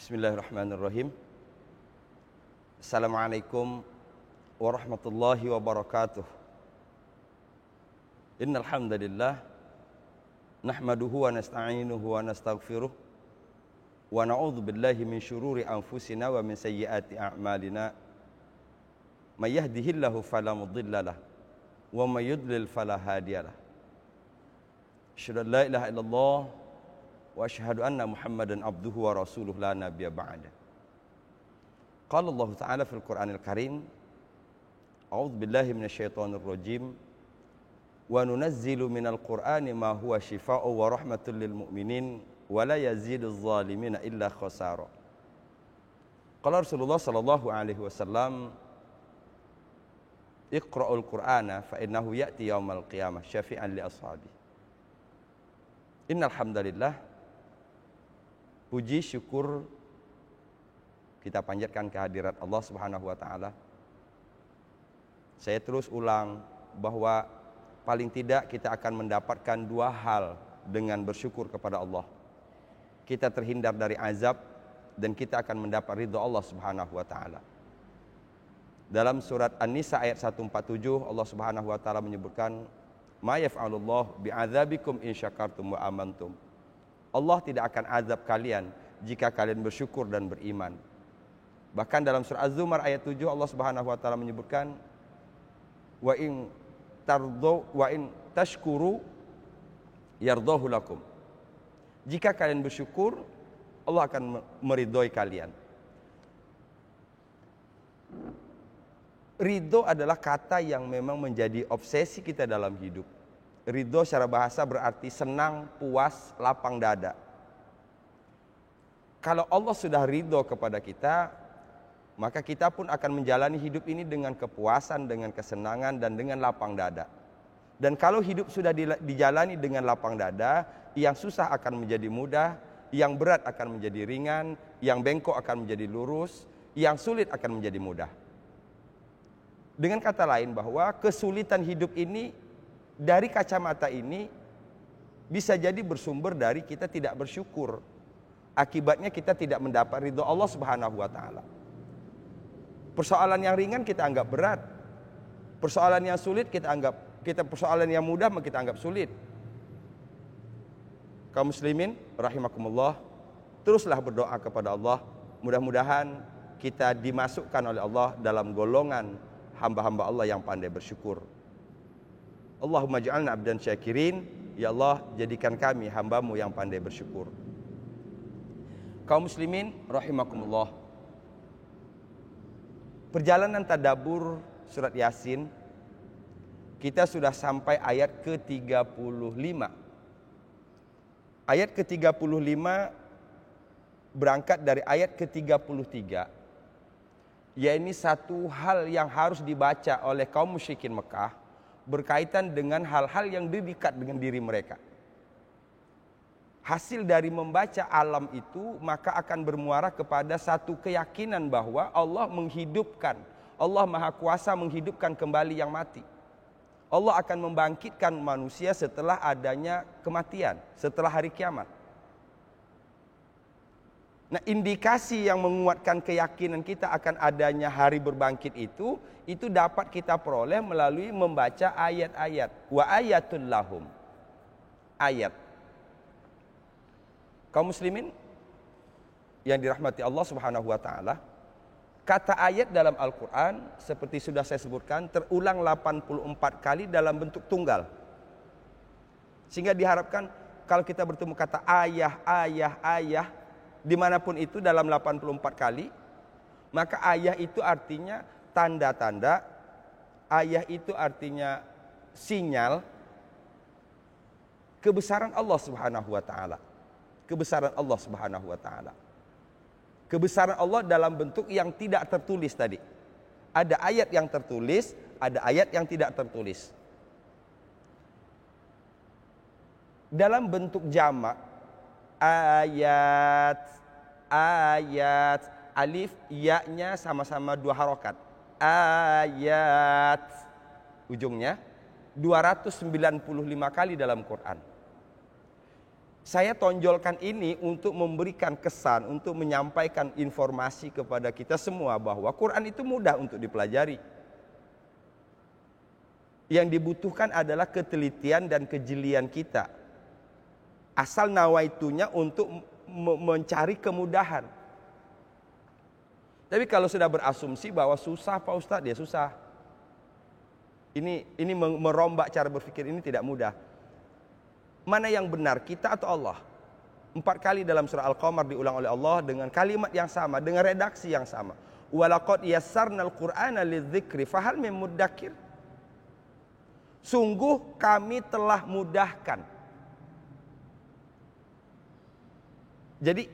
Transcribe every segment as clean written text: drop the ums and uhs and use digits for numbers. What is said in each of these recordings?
Bismillahirrahmanirrahim. Assalamualaikum warahmatullahi wabarakatuh. Innal hamdalillah nahmaduhu wa nasta'inuhu wa nastaghfiruh wa na'udzu billahi min syururi anfusina wa min sayyiati a'malina. May yahdihillahu fala mudhillalah wa may yudlil fala hadiyalah. Asyhadu an la ilaha illallah wa asyhadu anna Muhammadan abduhu wa rasuluhu la nabiyya ba'da. Qala Allah Ta'ala fil Qur'anil Karim, a'udzu billahi minasyaitonir rajim, wa nunazzilu minal Qur'ani ma huwa shifaa'un wa rahmatul lil mu'minin wa la yaziduz zalimina illa khasara. Qala Rasulullah sallallahu alaihi wasallam, iqra'ul Qur'ana fa innahu ya'ti yaumal qiyamah syafi'an li ashabi. Innal hamdalillah, puji syukur kita panjatkan kehadirat Allah Subhanahu wa taala. Saya terus ulang bahwa paling tidak kita akan mendapatkan dua hal dengan bersyukur kepada Allah. Kita terhindar dari azab dan kita akan mendapat ridha Allah Subhanahu wa taala. Dalam surat An-Nisa ayat 147 Allah Subhanahu wa taala menyebutkan, ma yaf'alullah bi'adzabikum in syakartum wa amantum. Allah tidak akan azab kalian jika kalian bersyukur dan beriman. Bahkan dalam surah Az-Zumar ayat 7 Allah Subhanahu wa taala menyebutkan, wa in tashkuru yardahu lakum. Jika kalian bersyukur, Allah akan meridhoi kalian. Ridho adalah kata yang memang menjadi obsesi kita dalam hidup. Ridho secara bahasa berarti senang, puas, lapang dada. Kalau Allah sudah ridho kepada kita, maka kita pun akan menjalani hidup ini dengan kepuasan, dengan kesenangan, dan dengan lapang dada. Dan kalau hidup sudah dijalani dengan lapang dada, yang susah akan menjadi mudah, yang berat akan menjadi ringan, yang bengkok akan menjadi lurus, yang sulit akan menjadi mudah. Dengan kata lain bahwa kesulitan hidup ini, dari kacamata ini bisa jadi bersumber dari kita tidak bersyukur. Akibatnya kita tidak mendapat ridho Allah Subhanahu wa taala. Persoalan yang ringan kita anggap berat. Persoalan yang sulit persoalan yang mudah kita anggap sulit. Kaum muslimin rahimakumullah, teruslah berdoa kepada Allah. Mudah-mudahan kita dimasukkan oleh Allah dalam golongan hamba-hamba Allah yang pandai bersyukur. Allahumma ja'alna abdan syakirin. Ya Allah, jadikan kami hambamu yang pandai bersyukur. Kaum muslimin rahimakumullah, perjalanan tadabbur surat Yasin, kita sudah sampai ayat ke-35. Ayat ke-35 berangkat dari ayat ke-33. Yaitu satu hal yang harus dibaca oleh kaum musyrikin Mekah berkaitan dengan hal-hal yang dekat dengan diri mereka. Hasil dari membaca alam itu maka akan bermuara kepada satu keyakinan bahwa Allah menghidupkan, Allah Maha Kuasa menghidupkan kembali yang mati. Allah akan membangkitkan manusia setelah adanya kematian, setelah hari kiamat. Nah, indikasi yang menguatkan keyakinan kita akan adanya hari berbangkit itu dapat kita peroleh melalui membaca ayat-ayat. Wa ayatul lahum. Ayat. Kaum muslimin yang dirahmati Allah Subhanahu wa taala, kata ayat dalam Al-Qur'an seperti sudah saya sebutkan terulang 84 kali dalam bentuk tunggal. Sehingga diharapkan kalau kita bertemu kata ayah dimanapun itu dalam 84 kali, maka ayah itu artinya tanda-tanda, ayah itu artinya sinyal kebesaran Allah Subhanahu wa taala. Kebesaran Allah Subhanahu wa taala. Kebesaran Allah dalam bentuk yang tidak tertulis tadi. Ada ayat yang tertulis, ada ayat yang tidak tertulis. Dalam bentuk jamak, ayat, alif, ya-nya sama-sama dua harokat. Ayat, ujungnya 295 kali dalam Quran. Saya tonjolkan ini untuk memberikan kesan, untuk menyampaikan informasi kepada kita semua bahwa Quran itu mudah untuk dipelajari. Yang dibutuhkan adalah ketelitian dan kejelian kita. Asal nawaitunya untuk mencari kemudahan. Tapi kalau sudah berasumsi bahwa susah Pak Ustadz, ya susah. Ini merombak cara berpikir ini tidak mudah. Mana yang benar, kita atau Allah? 4 kali dalam surah Al-Qamar diulang oleh Allah dengan kalimat yang sama, dengan redaksi yang sama. Walaqad yassarnal Qur'ana lidzikri fahal min muddakir. Sungguh kami telah mudahkan. Jadi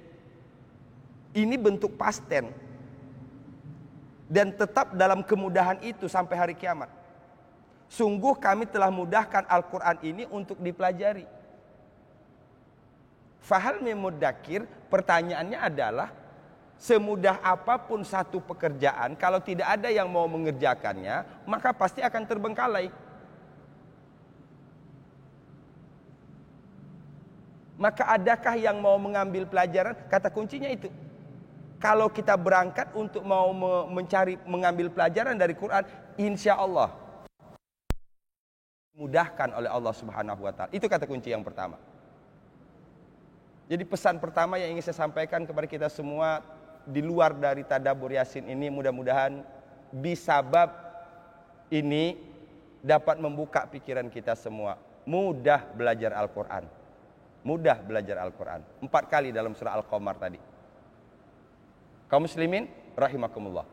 ini bentuk past tense dan tetap dalam kemudahan itu sampai hari kiamat. Sungguh kami telah mudahkan Al-Quran ini untuk dipelajari. Fahal min muddakir, pertanyaannya adalah semudah apapun satu pekerjaan, kalau tidak ada yang mau mengerjakannya, maka pasti akan terbengkalai. Maka adakah yang mau mengambil pelajaran? Kata kuncinya itu. Kalau kita berangkat untuk mau mengambil pelajaran dari Quran, insya Allah dimudahkan oleh Allah Subhanahu wa Ta'ala. Itu kata kunci yang pertama. Jadi pesan pertama yang ingin saya sampaikan kepada kita semua di luar dari tadabbur Yasin ini, mudah-mudahan bisabab ini dapat membuka pikiran kita semua. Mudah belajar Al-Quran. Mudah belajar Al-Quran. 4 kali dalam surah Al-Qamar tadi. Kaum muslimin rahimakumullah.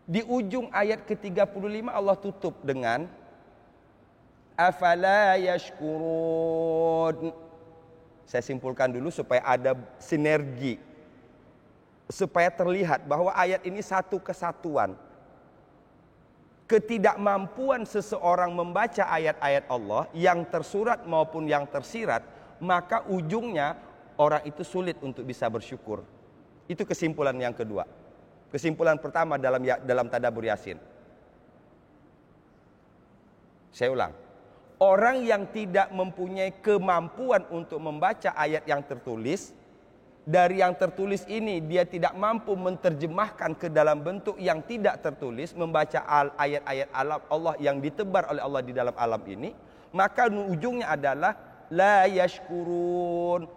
Di ujung ayat ke-35 Allah tutup dengan afala yashkurun. Saya simpulkan dulu supaya ada sinergi, supaya terlihat bahwa ayat ini satu kesatuan. Ketidakmampuan seseorang membaca ayat-ayat Allah yang tersurat maupun yang tersirat, maka ujungnya orang itu sulit untuk bisa bersyukur. Itu kesimpulan yang kedua. Kesimpulan pertama dalam tadabbur Yasin. Saya ulang. Orang yang tidak mempunyai kemampuan untuk membaca ayat yang tertulis, dari yang tertulis ini dia tidak mampu menerjemahkan ke dalam bentuk yang tidak tertulis, membaca ayat-ayat alam Allah yang ditebar oleh Allah di dalam alam ini, maka ujungnya adalah la yashkurun.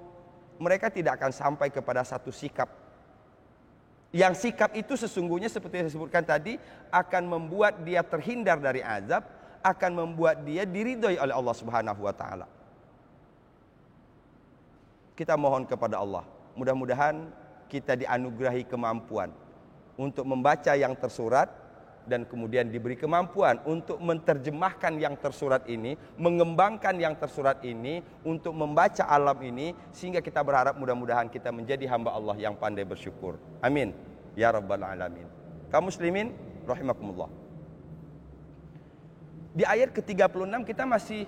Mereka tidak akan sampai kepada satu sikap. Yang sikap itu sesungguhnya seperti yang saya sebutkan tadi akan membuat dia terhindar dari azab, akan membuat dia diridhoi oleh Allah Subhanahu wa Ta'ala. Kita mohon kepada Allah, mudah-mudahan kita dianugerahi kemampuan untuk membaca yang tersurat dan kemudian diberi kemampuan untuk menerjemahkan yang tersurat ini, mengembangkan yang tersurat ini untuk membaca alam ini, sehingga kita berharap mudah-mudahan kita menjadi hamba Allah yang pandai bersyukur. Amin ya rabbal alamin. Kaum muslimin rahimakumullah. Di ayat ke-36 kita masih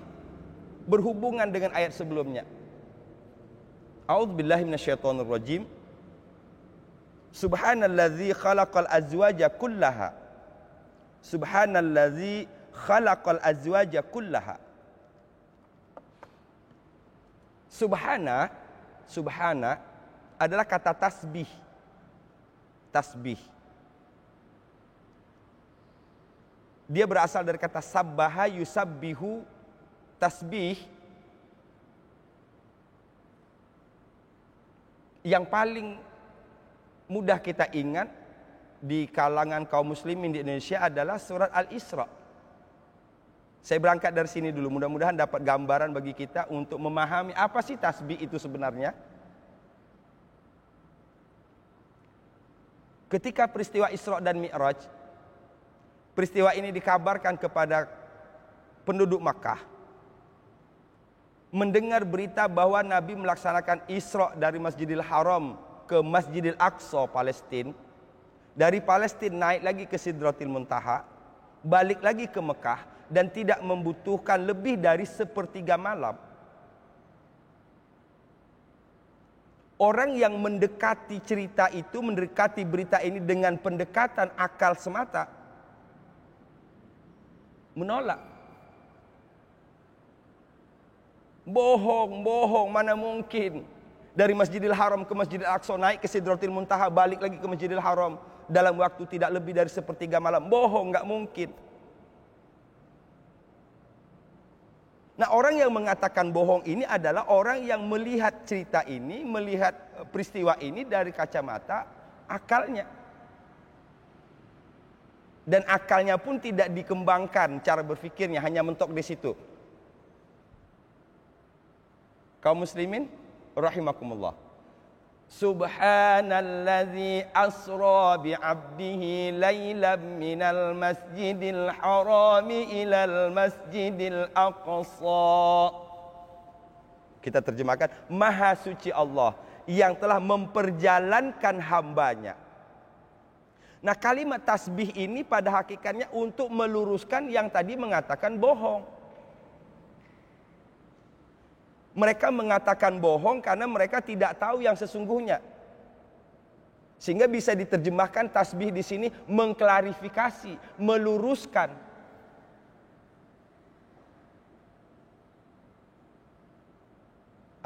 berhubungan dengan ayat sebelumnya. A'udzubillahi minasyaitonirrajim. Subhanallazi khalaqal azwaja kullaha. Subhanallazi khalaqal azwaja kullaha. Subhana adalah kata tasbih. Tasbih. Dia berasal dari kata sabbaha yusabbihu, tasbih. Yang paling mudah kita ingat di kalangan kaum muslimin di Indonesia adalah surat Al-Isra. Saya berangkat dari sini dulu, mudah-mudahan dapat gambaran bagi kita untuk memahami apa sih tasbih itu sebenarnya. Ketika peristiwa Isra dan Mi'raj, peristiwa ini dikabarkan kepada penduduk Makkah. Mendengar berita bahwa Nabi melaksanakan Isra dari Masjidil Haram ke Masjidil Aqsa, Palestina. Dari Palestina naik lagi ke Sidratil Muntaha, balik lagi ke Mekah, dan tidak membutuhkan lebih dari 1/3 malam. Orang yang mendekati cerita itu, mendekati berita ini dengan pendekatan akal semata, menolak. Bohong, mana mungkin. Dari Masjidil Haram ke Masjidil Aqsa, naik ke Sidratil Muntaha, balik lagi ke Masjidil Haram dalam waktu tidak lebih dari sepertiga malam. Bohong, nggak mungkin. Nah, orang yang mengatakan bohong ini adalah orang yang melihat cerita ini, melihat peristiwa ini dari kacamata akalnya. Dan akalnya pun tidak dikembangkan cara berpikirnya, hanya mentok di situ. Kaum muslimin rahimakumullah. Subhanalladzi asra bi'abdihi laylan minal masjidil harami ilal masjidil aqsa. Kita terjemahkan, Maha suci Allah yang telah memperjalankan hambanya. Nah, kalimat tasbih ini pada hakikatnya untuk meluruskan yang tadi mengatakan bohong. Mereka mengatakan bohong karena mereka tidak tahu yang sesungguhnya. Sehingga bisa diterjemahkan tasbih di sini mengklarifikasi, meluruskan.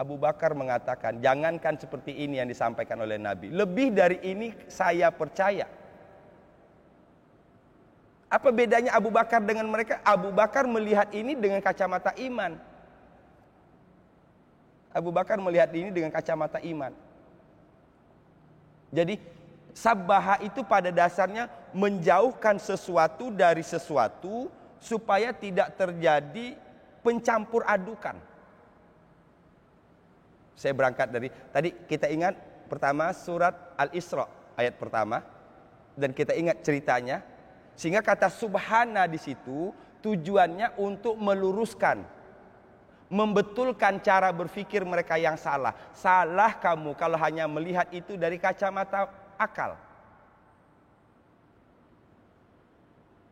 Abu Bakar mengatakan, jangankan seperti ini yang disampaikan oleh Nabi. Lebih dari ini saya percaya. Apa bedanya Abu Bakar dengan mereka? Abu Bakar melihat ini dengan kacamata iman. Abu Bakar melihat ini dengan kacamata iman. Jadi sabbaha itu pada dasarnya menjauhkan sesuatu dari sesuatu supaya tidak terjadi pencampur adukan. Saya berangkat dari tadi, kita ingat pertama surat Al-Isra ayat pertama, dan kita ingat ceritanya, sehingga kata subhana di situ tujuannya untuk meluruskan, membetulkan cara berpikir mereka yang salah. Salah kamu kalau hanya melihat itu dari kacamata akal.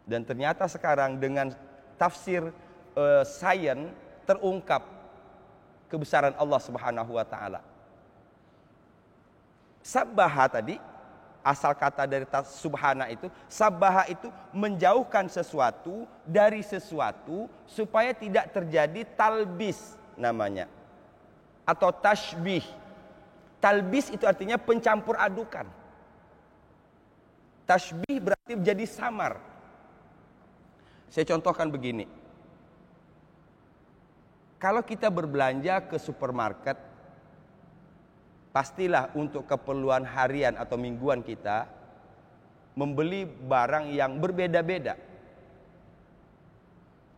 Dan ternyata sekarang dengan tafsir sains terungkap kebesaran Allah Subhanahu wa taala. Sabbaha tadi, asal kata dari subhana itu, sabbaha itu menjauhkan sesuatu dari sesuatu supaya tidak terjadi talbis namanya, atau tashbih. Talbis itu artinya pencampur adukan. Tashbih berarti menjadi samar. Saya contohkan begini. Kalau kita berbelanja ke supermarket, pastilah untuk keperluan harian atau mingguan kita membeli barang yang berbeda-beda.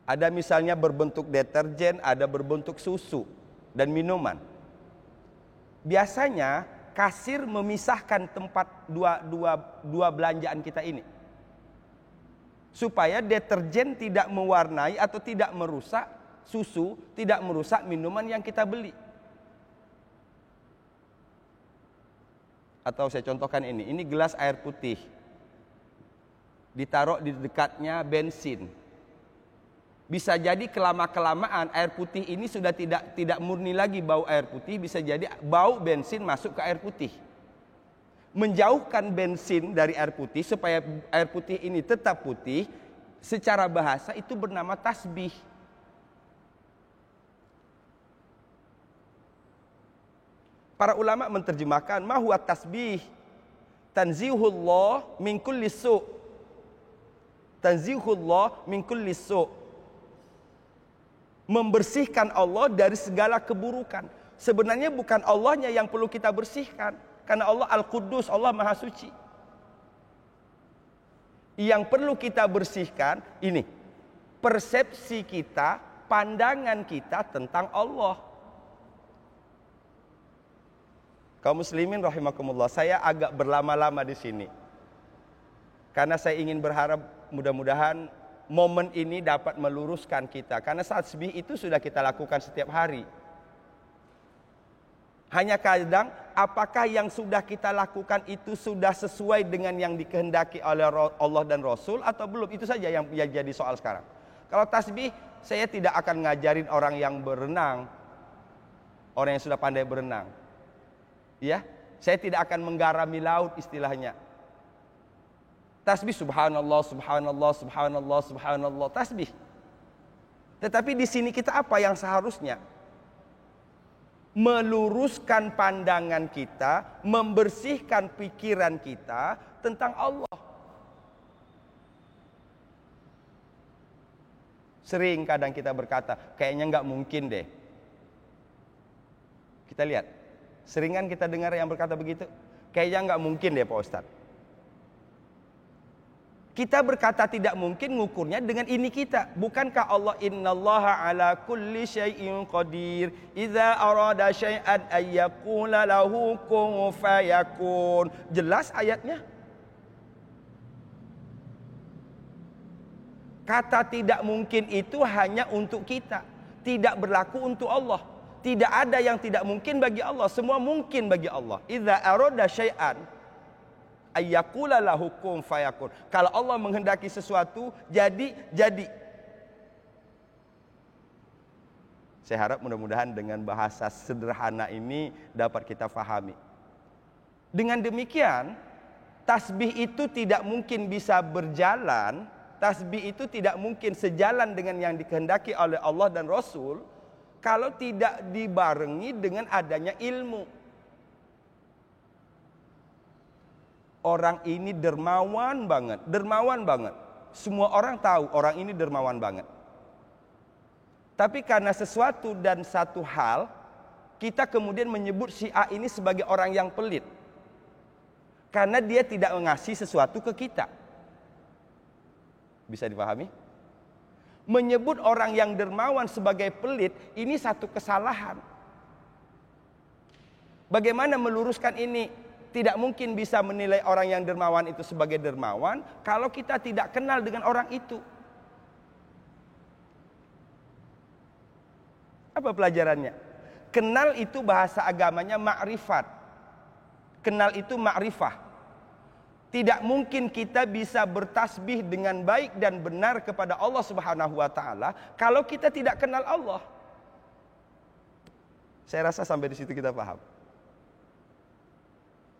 Ada misalnya berbentuk deterjen, ada berbentuk susu dan minuman. Biasanya kasir memisahkan tempat dua belanjaan kita ini, supaya deterjen tidak mewarnai atau tidak merusak susu, tidak merusak minuman yang kita beli. Atau saya contohkan ini gelas air putih, ditaruh di dekatnya bensin. Bisa jadi kelama-kelamaan air putih ini sudah tidak murni lagi bau air putih, bisa jadi bau bensin masuk ke air putih. Menjauhkan bensin dari air putih supaya air putih ini tetap putih, secara bahasa itu bernama tasbih. Para ulama menerjemahkan mahwa tasbih tanzihullah min kulli su'. Tanzihullah min kulli su'. Membersihkan Allah dari segala keburukan. Sebenarnya bukan Allahnya yang perlu kita bersihkan, karena Allah Al-Quddus, Allah Maha Suci. Yang perlu kita bersihkan ini persepsi kita, pandangan kita tentang Allah. Kaum muslimin rahimakumullah, saya agak berlama-lama di sini karena saya ingin berharap mudah-mudahan momen ini dapat meluruskan kita, karena tasbih itu sudah kita lakukan setiap hari. Hanya kadang apakah yang sudah kita lakukan itu sudah sesuai dengan yang dikehendaki oleh Allah dan Rasul atau belum, itu saja yang jadi soal sekarang. Kalau tasbih, saya tidak akan ngajarin orang yang berenang, orang yang sudah pandai berenang. Ya, saya tidak akan menggarami laut istilahnya. Tasbih subhanallah, subhanallah, subhanallah, subhanallah, tasbih. Tetapi di sini kita apa yang seharusnya? meluruskan pandangan kita, membersihkan pikiran kita tentang Allah. Sering kadang kita berkata, kayaknya nggak mungkin deh. Kita lihat, seringan kita dengar yang berkata begitu, kayaknya nggak mungkin deh Pak Ustadz. Kita berkata tidak mungkin ngukurnya dengan ini kita. Bukankah Allah innallaha ala kulli syai'in qadir. Idza arada syai'an ayyaqula lahu kun fayakun. Jelas ayatnya. Kata tidak mungkin itu hanya untuk kita. Tidak berlaku untuk Allah. Tidak ada yang tidak mungkin bagi Allah. Semua mungkin bagi Allah. Idza arada syai'an ayyaqula lahu kun fayakun. Kalau Allah menghendaki sesuatu, jadi. Saya harap mudah-mudahan dengan bahasa sederhana ini dapat kita fahami. Dengan demikian, tasbih itu tidak mungkin bisa berjalan, tasbih itu tidak mungkin sejalan dengan yang dikehendaki oleh Allah dan Rasul kalau tidak dibarengi dengan adanya ilmu. Orang ini dermawan banget. Semua orang tahu orang ini dermawan banget. Tapi karena sesuatu dan satu hal, kita kemudian menyebut si A ini sebagai orang yang pelit. Karena dia tidak mengasih sesuatu ke kita. Bisa dipahami? Menyebut orang yang dermawan sebagai pelit, ini satu kesalahan. Bagaimana meluruskan ini? Tidak mungkin bisa menilai orang yang dermawan itu sebagai dermawan kalau kita tidak kenal dengan orang itu. Apa pelajarannya? Kenal itu bahasa agamanya ma'rifat. Kenal itu ma'rifah. Tidak mungkin kita bisa bertasbih dengan baik dan benar kepada Allah Subhanahu wa taala kalau kita tidak kenal Allah. Saya rasa sampai di situ kita paham.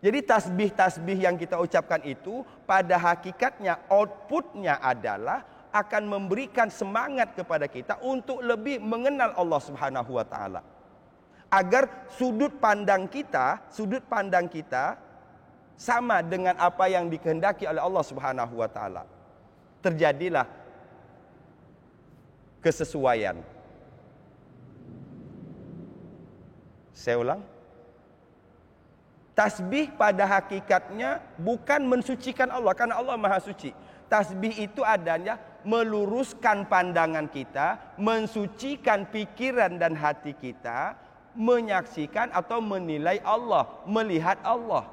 Jadi tasbih-tasbih yang kita ucapkan itu pada hakikatnya outputnya adalah akan memberikan semangat kepada kita untuk lebih mengenal Allah Subhanahu wa taala. Agar sudut pandang kita sama dengan apa yang dikehendaki oleh Allah Subhanahu wa taala. Terjadilah kesesuaian. Saya ulang. Tasbih pada hakikatnya bukan mensucikan Allah, karena Allah Maha Suci. Tasbih itu adanya meluruskan pandangan kita, mensucikan pikiran dan hati kita, menyaksikan atau menilai Allah, melihat Allah.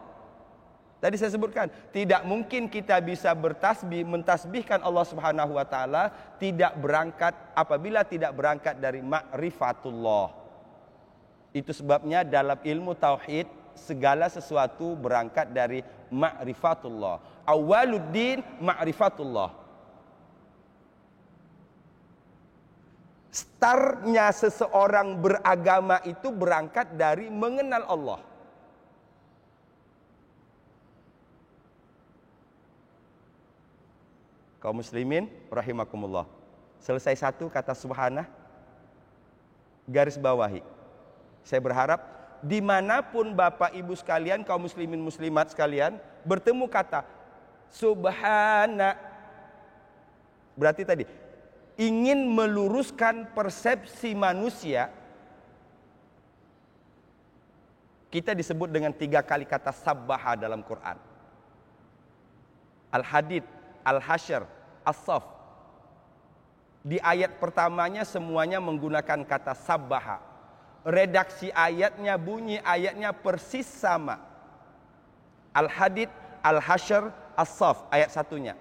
Tadi saya sebutkan, tidak mungkin kita bisa bertasbih, mentasbihkan Allah Subhanahu wa taala apabila tidak berangkat dari ma'rifatullah. Itu sebabnya dalam ilmu tauhid segala sesuatu berangkat dari ma'rifatullah. Awaluddin ma'rifatullah. Startnya seseorang beragama itu berangkat dari mengenal Allah. Kaum muslimin rahimakumullah. Selesai satu kata subhanah, garis bawahi. Saya berharap dimanapun Bapak Ibu sekalian, kaum muslimin muslimat sekalian, bertemu kata subhana, berarti tadi ingin meluruskan persepsi manusia. Kita disebut dengan 3 kali kata sabbaha dalam Quran. Al-Hadid, Al-Hasyr, As-Saff. Di ayat pertamanya semuanya menggunakan kata sabbaha. Redaksi ayatnya, bunyi ayatnya persis sama. Al-Hadid, Al-Hasyr, As-Saff, ayat satunya.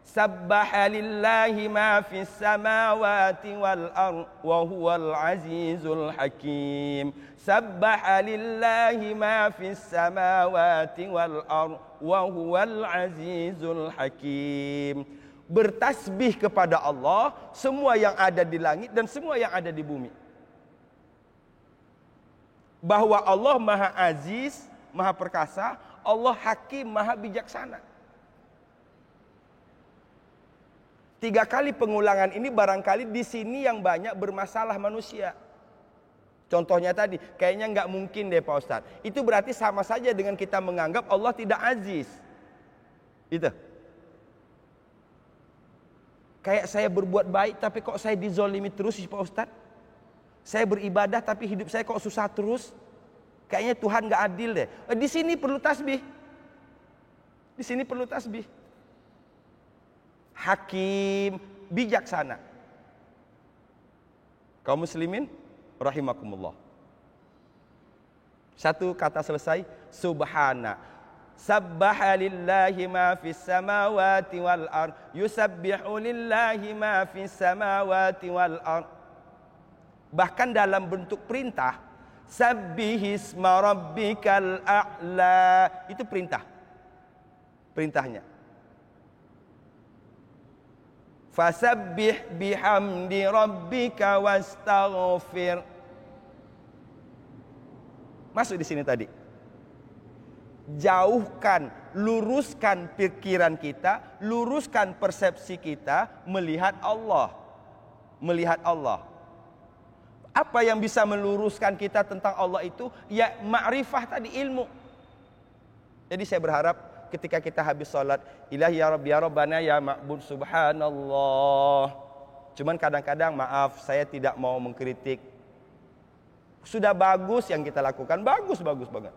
Sabbaha lillahi ma fis samawati wal ardh wa huwal azizul hakim. Sabbaha lillahi ma fis samawati wal ardh wa huwal azizul hakim. Bertasbih kepada Allah semua yang ada di langit dan semua yang ada di bumi. Bahwa Allah Maha Aziz, Maha Perkasa, Allah Hakim, Maha Bijaksana. 3 kali pengulangan ini barangkali di sini yang banyak bermasalah manusia. Contohnya tadi, kayaknya nggak mungkin deh Pak Ustadz. Itu berarti sama saja dengan kita menganggap Allah tidak aziz. Itu. Kayak saya berbuat baik tapi kok saya dizolimi terus Pak Ustadz. Saya beribadah tapi hidup saya kok susah terus. Kayaknya Tuhan nggak adil deh. Di sini perlu tasbih. Di sini perlu tasbih. Hakim, bijaksana. Kaum muslimin rahimakumullah. Satu kata selesai, subhana. Sabbaha lillahi ma fis samawati wal ard. Yusabbihu lillahi ma fis samawati wal ard. Bahkan dalam bentuk perintah, sabbihisma rabbikal a'la. Itu perintah. Perintahnya. Fasabbih bihamdi rabbika wastaghfir. Masuk di sini tadi. Jauhkan, luruskan pikiran kita, luruskan persepsi kita melihat Allah. Melihat Allah. Apa yang bisa meluruskan kita tentang Allah itu? Ya ma'rifah tadi, ilmu. Jadi saya berharap ketika kita habis sholat, ilahi ya Rabbi ya Rabbana ya ma'bud subhanallah. Cuman kadang-kadang maaf, saya tidak mau mengkritik. Sudah bagus yang kita lakukan, bagus banget.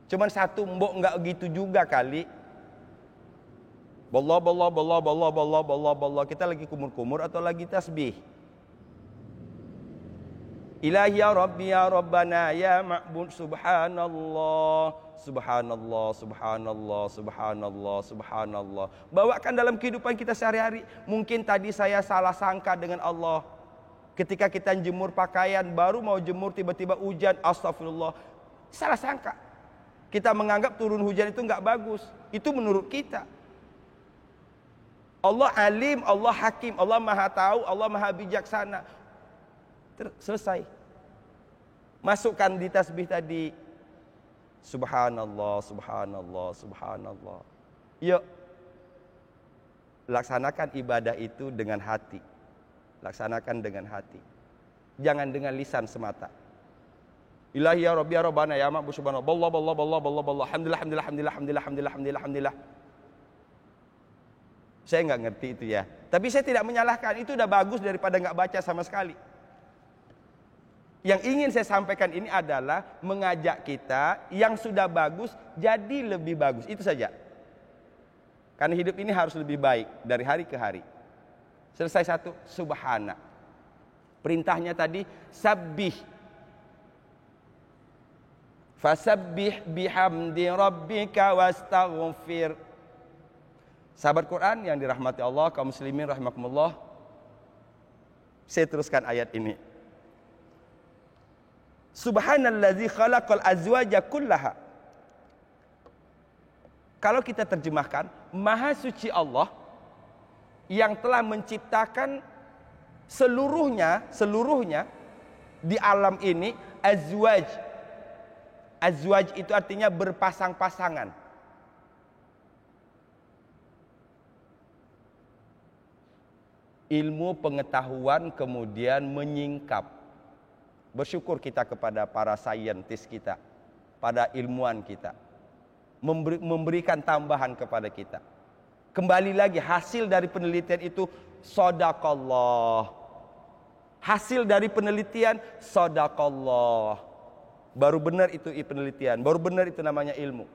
Cuman satu, mbok nggak gitu juga kali. Ballah. Kita lagi kumur-kumur atau lagi tasbih? Ilahi ya Rabbi ya Rabbana ya ma'bud subhanallah. Subhanallah. Bawakan dalam kehidupan kita sehari-hari. Mungkin tadi saya salah sangka dengan Allah. Ketika kita jemur pakaian, baru mau jemur tiba-tiba hujan, astagfirullah. Salah sangka. Kita menganggap turun hujan itu enggak bagus. Itu menurut kita. Allah alim, Allah hakim, Allah maha tahu, Allah maha bijaksana. Selesai. Masukkan di tasbih tadi. Subhanallah. Yuk. Laksanakan ibadah itu dengan hati. Laksanakan dengan hati. Jangan dengan lisan semata. Ilahi ya Rabbi ya Rabbana ya ma'bud subhanallah. Ballah. Alhamdulillah. Saya nggak ngerti itu ya. Tapi saya tidak menyalahkan. Itu udah bagus daripada nggak baca sama sekali. Yang ingin saya sampaikan ini adalah mengajak kita yang sudah bagus jadi lebih bagus. Itu saja. Karena hidup ini harus lebih baik dari hari ke hari. Selesai satu, subhana. Perintahnya tadi, sabbih. Fasabbih bihamdi rabbika wastaghfir. Sahabat Quran yang dirahmati Allah, kaum muslimin rahimakumullah. Saya teruskan ayat ini. Subhanallazi khalaqal azwaja kullaha. Kalau kita terjemahkan, Maha suci Allah yang telah menciptakan seluruhnya di alam ini azwaj. Azwaj itu artinya berpasang-pasangan. Ilmu pengetahuan kemudian menyingkap. Bersyukur kita kepada para saintis kita, pada ilmuwan kita, memberikan tambahan kepada kita. Kembali lagi hasil dari penelitian itu shadaqallah. Hasil dari penelitian shadaqallah. Baru benar itu penelitian, baru benar itu namanya ilmu.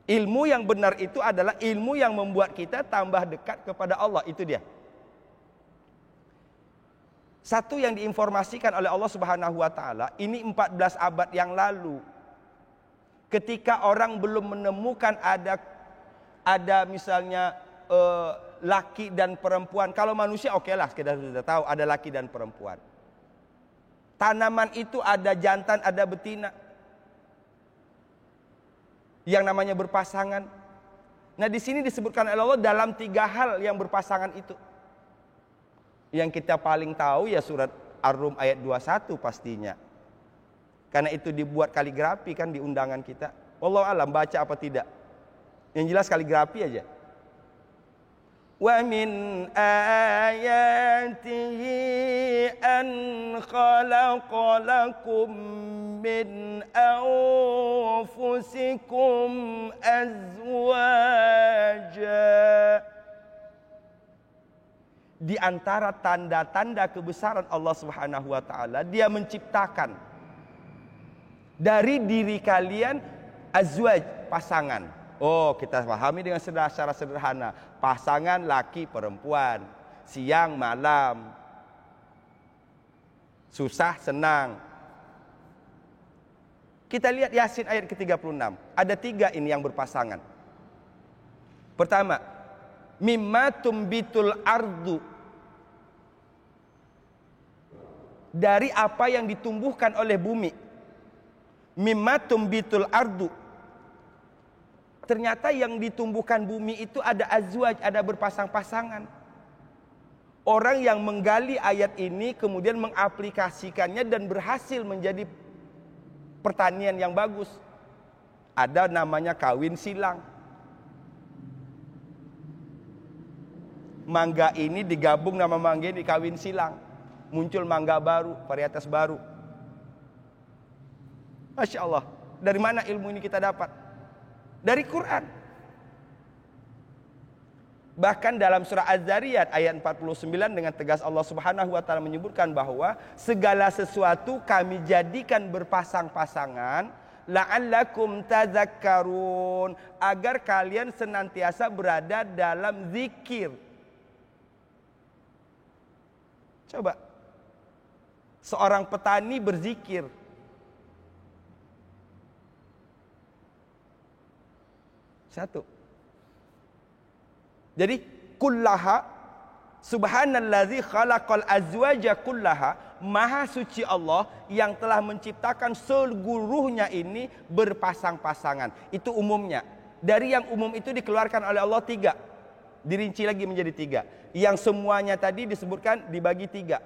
Ilmu yang benar itu adalah ilmu yang membuat kita tambah dekat kepada Allah, itu dia. Satu yang diinformasikan oleh Allah Subhanahu wa taala, ini 14 abad yang lalu. Ketika orang belum menemukan ada misalnya laki dan perempuan. Kalau manusia okelah, kita sudah tahu ada laki dan perempuan. Tanaman itu ada jantan, ada betina. Yang namanya berpasangan. Nah, di sini disebutkan oleh Allah dalam 3 hal yang berpasangan itu. Yang kita paling tahu ya surat Ar-Rum ayat 21 pastinya. Karena itu dibuat kaligrafi kan di undangan kita. Wallahu alam baca apa tidak. Yang jelas kaligrafi aja. Wa min ayatihi an khalaqa lakum min anfusikum azwaja. Di antara tanda-tanda kebesaran Allah Subhanahu wa taala, Dia menciptakan dari diri kalian azwaj, pasangan. Oh, kita pahami dengan secara sederhana. Pasangan laki perempuan, siang malam, susah senang. Kita lihat Yasin ayat ke-36. Ada 3 ini yang berpasangan. Pertama, mimma tumbitul ardu, dari apa yang ditumbuhkan oleh bumi. Mimma tumbitul ardu, ternyata yang ditumbuhkan bumi itu ada azwaj, ada berpasang-pasangan. Orang yang menggali ayat ini kemudian mengaplikasikannya dan berhasil menjadi pertanian yang bagus. Ada namanya kawin silang. Mangga ini digabung nama mangga ini kawin silang. Muncul mangga baru, varietas baru. Masya Allah. Dari mana ilmu ini kita dapat? Dari Quran. Bahkan dalam surah Az-Zariyat ayat 49 dengan tegas Allah Subhanahu wa taala menyebutkan bahwa segala sesuatu kami jadikan berpasang-pasangan la'allakum tadzakkarun, agar kalian senantiasa berada dalam zikir. Coba seorang petani berzikir. Satu. Jadi kullaha subhanallazi khalaqal azwaja kullaha, maha suci Allah yang telah menciptakan seluruhnya ini berpasang-pasangan. Itu umumnya. Dari yang umum itu dikeluarkan oleh Allah 3. Dirinci lagi menjadi 3. Yang semuanya tadi disebutkan dibagi 3.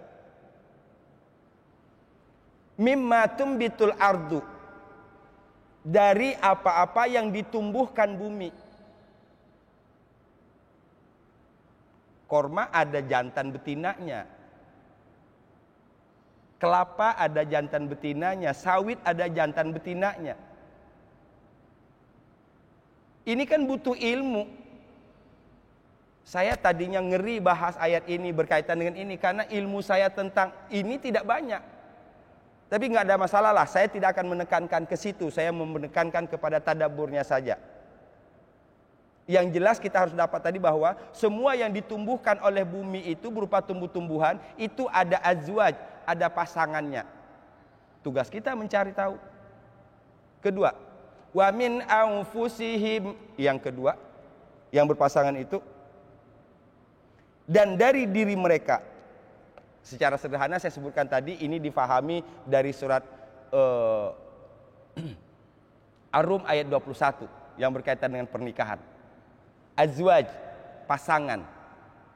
Mimma tumbitul ardu, dari apa-apa yang ditumbuhkan bumi. Korma ada jantan betinanya, kelapa ada jantan betinanya, sawit ada jantan betinanya. Ini kan butuh ilmu. Saya tadinya ngeri bahas ayat ini berkaitan dengan ini karena ilmu saya tentang ini tidak banyak. Tapi nggak ada masalah lah, saya tidak akan menekankan ke situ, saya menekankan kepada tadabburnya saja. Yang jelas kita harus dapat tadi bahwa semua yang ditumbuhkan oleh bumi itu berupa tumbuh-tumbuhan, itu ada azwaj, ada pasangannya. Tugas kita mencari tahu. Kedua, wa min anfusihim, yang kedua, yang berpasangan itu, dan dari diri mereka. Secara sederhana saya sebutkan tadi, ini difahami dari surat Ar-Rum ayat 21 yang berkaitan dengan pernikahan. Azwaj, pasangan.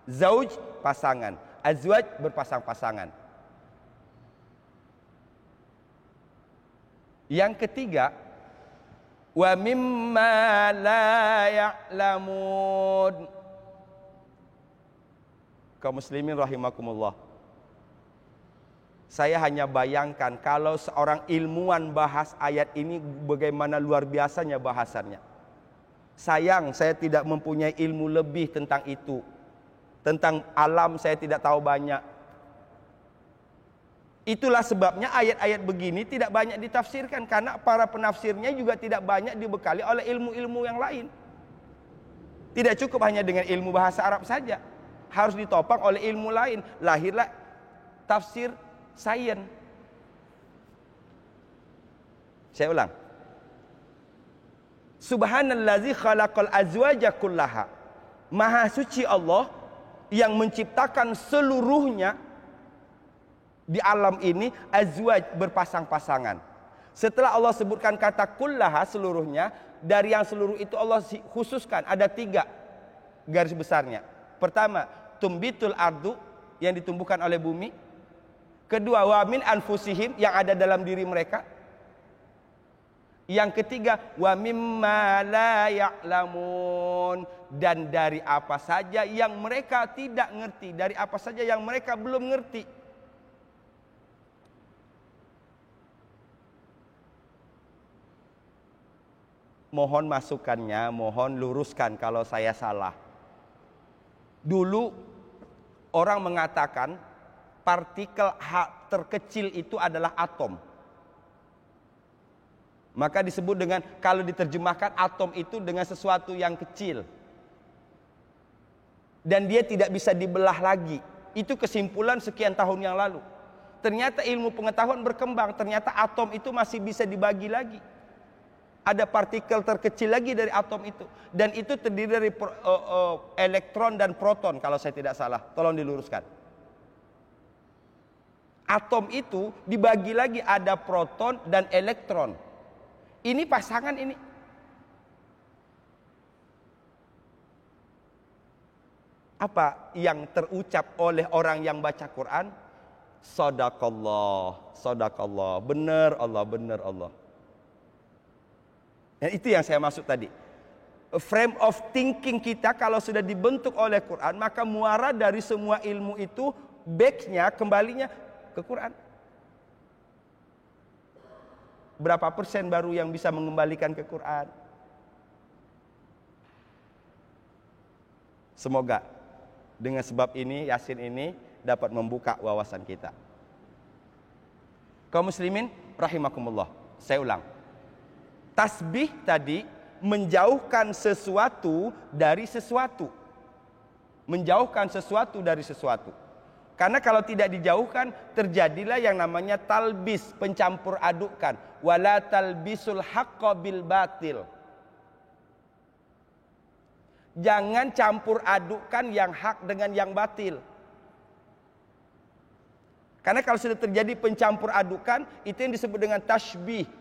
Zauj, pasangan. Azwaj, berpasang-pasangan. Yang ketiga, wa mimma la ya'lamun. Kaum muslimin rahimakumullah. Saya hanya bayangkan kalau seorang ilmuwan bahas ayat ini bagaimana luar biasanya bahasannya. Sayang saya tidak mempunyai ilmu lebih tentang itu. Tentang alam saya tidak tahu banyak. Itulah sebabnya ayat-ayat begini tidak banyak ditafsirkan, karena para penafsirnya juga tidak banyak dibekali oleh ilmu-ilmu yang lain. Tidak cukup hanya dengan ilmu bahasa Arab saja, harus ditopang oleh ilmu lain. Lahirlah tafsir sains. Saya ulang. Subhanallazi khalaqal azwaja kullaha. Maha suci Allah yang menciptakan seluruhnya di alam ini, azwaj, berpasang-pasangan. Setelah Allah sebutkan kata kullaha, seluruhnya, dari yang seluruh itu Allah khususkan ada 3 garis besarnya. Pertama, tumbitul ardu, yang ditumbuhkan oleh bumi. Kedua, wa min anfusihim, yang ada dalam diri mereka. Yang ketiga, wa mimma la ya'lamun, dan dari apa saja yang mereka tidak ngerti, dari apa saja yang mereka belum ngerti. Mohon masukannya, mohon luruskan kalau saya salah. Dulu orang mengatakan partikel terkecil itu adalah atom. Maka disebut dengan, kalau diterjemahkan atom itu dengan sesuatu yang kecil. Dan dia tidak bisa dibelah lagi. Itu kesimpulan sekian tahun yang lalu. Ternyata ilmu pengetahuan berkembang, ternyata atom itu masih bisa dibagi lagi. Ada partikel terkecil lagi dari atom itu. Dan itu terdiri dari elektron dan proton kalau saya tidak salah. Tolong diluruskan. Atom itu dibagi lagi, ada proton dan elektron. Ini pasangan ini. Apa yang terucap oleh orang yang baca Quran? Sadaqallah, sadaqallah. Benar Allah, benar Allah. Dan itu yang saya maksud tadi. Frame of thinking kita kalau sudah dibentuk oleh Quran, maka muara dari semua ilmu itu back-nya, kembalinya ke Quran. Berapa persen baru yang bisa mengembalikan ke Quran? Semoga dengan sebab ini, Yasin ini dapat membuka wawasan kita. Kaum muslimin rahimakumullah. Saya ulang. Tasbih tadi menjauhkan sesuatu dari sesuatu. Menjauhkan sesuatu dari sesuatu. Karena kalau tidak dijauhkan, terjadilah yang namanya talbis, pencampur adukan. Wala talbisul haqqa bil batil. Jangan campur adukan yang hak dengan yang batil. Karena kalau sudah terjadi pencampur adukan, itu yang disebut dengan tashbih.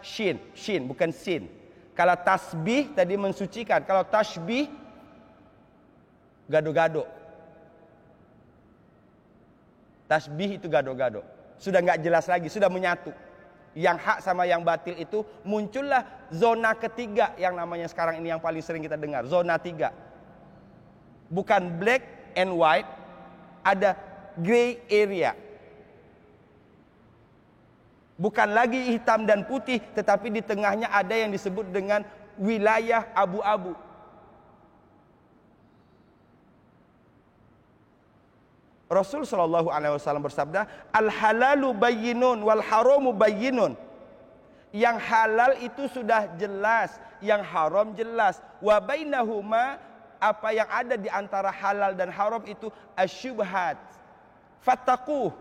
Shin, bukan sin. Kalau tasbih tadi mensucikan, kalau tashbih gado-gado. Tasbih itu gado-gado. Sudah nggak jelas lagi, sudah menyatu. Yang hak sama yang batil itu muncullah zona ketiga yang namanya sekarang ini yang paling sering kita dengar, zona 3. Bukan black and white, ada gray area. Bukan lagi hitam dan putih, tetapi di tengahnya ada yang disebut dengan wilayah abu-abu. Rasul sallallahu alaihi wasallam bersabda, al halalu bayyinun wal haramu bayyinun. Yang halal itu sudah jelas, yang haram jelas. Wa bainahuma, apa yang ada di antara halal dan haram itu asyubhat. Fattaquh.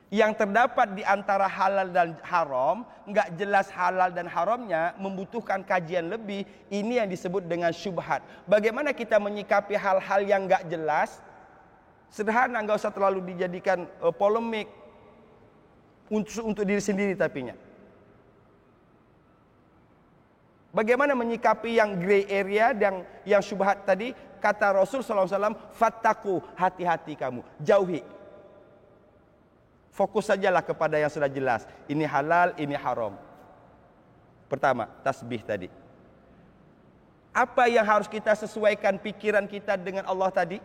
Yang terdapat di antara halal dan haram, enggak jelas halal dan haramnya, membutuhkan kajian lebih. Ini yang disebut dengan syubhat. Bagaimana kita menyikapi hal-hal yang enggak jelas? Sederhana, enggak usah terlalu dijadikan polemik untuk diri sendiri tapinya. Bagaimana menyikapi yang gray area dan yang syubhat tadi? Kata Rasul sallallahu alaihi wasallam, fattaku, hati-hati kamu, jauhi. Fokus sajalah kepada yang sudah jelas. Ini halal, ini haram. Pertama, tasbih tadi. Apa yang harus kita sesuaikan pikiran kita dengan Allah tadi?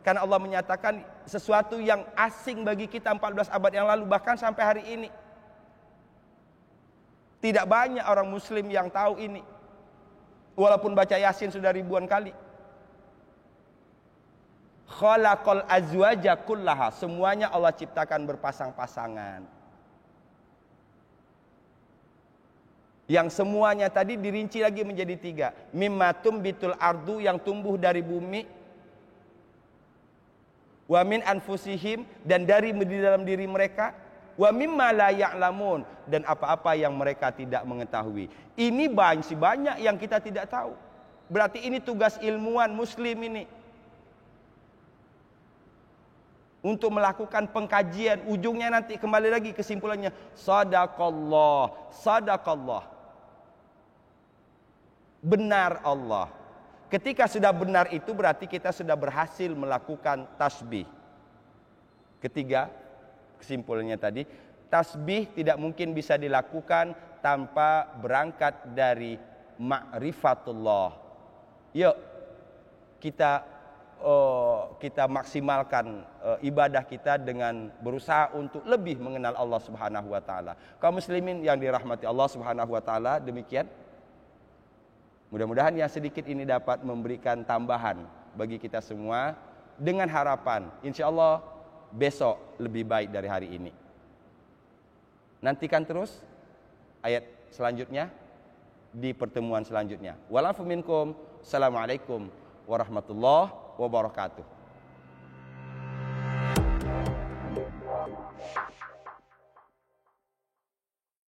Karena Allah menyatakan sesuatu yang asing bagi kita 14 abad yang lalu, bahkan sampai hari ini. Tidak banyak orang muslim yang tahu ini. Walaupun baca Yasin sudah ribuan kali. Khalaqal azwaja kullaha, semuanya Allah ciptakan berpasang-pasangan. Yang semuanya tadi dirinci lagi menjadi 3. Mimma tumbitul ardu, yang tumbuh dari bumi. Wa min anfusihim, dan dari di dalam diri mereka. Wa mimma la ya'lamun, dan apa-apa yang mereka tidak mengetahui. Ini banyak yang kita tidak tahu. Berarti ini tugas ilmuwan muslim ini. Untuk melakukan pengkajian, ujungnya nanti kembali lagi kesimpulannya sadaqallah, sadaqallah. Benar Allah. Ketika sudah benar itu berarti kita sudah berhasil melakukan tasbih. Ketiga, kesimpulannya tadi, tasbih tidak mungkin bisa dilakukan tanpa berangkat dari ma'rifatullah. Yuk kita maksimalkan ibadah kita dengan berusaha untuk lebih mengenal Allah Subhanahu wa taala. Kaum muslimin yang dirahmati Allah Subhanahu wa taala, demikian. Mudah-mudahan yang sedikit ini dapat memberikan tambahan bagi kita semua dengan harapan insyaallah besok lebih baik dari hari ini. Nantikan terus ayat selanjutnya di pertemuan selanjutnya. Walafu minkum. Assalamualaikum warahmatullahi wabarakatuh.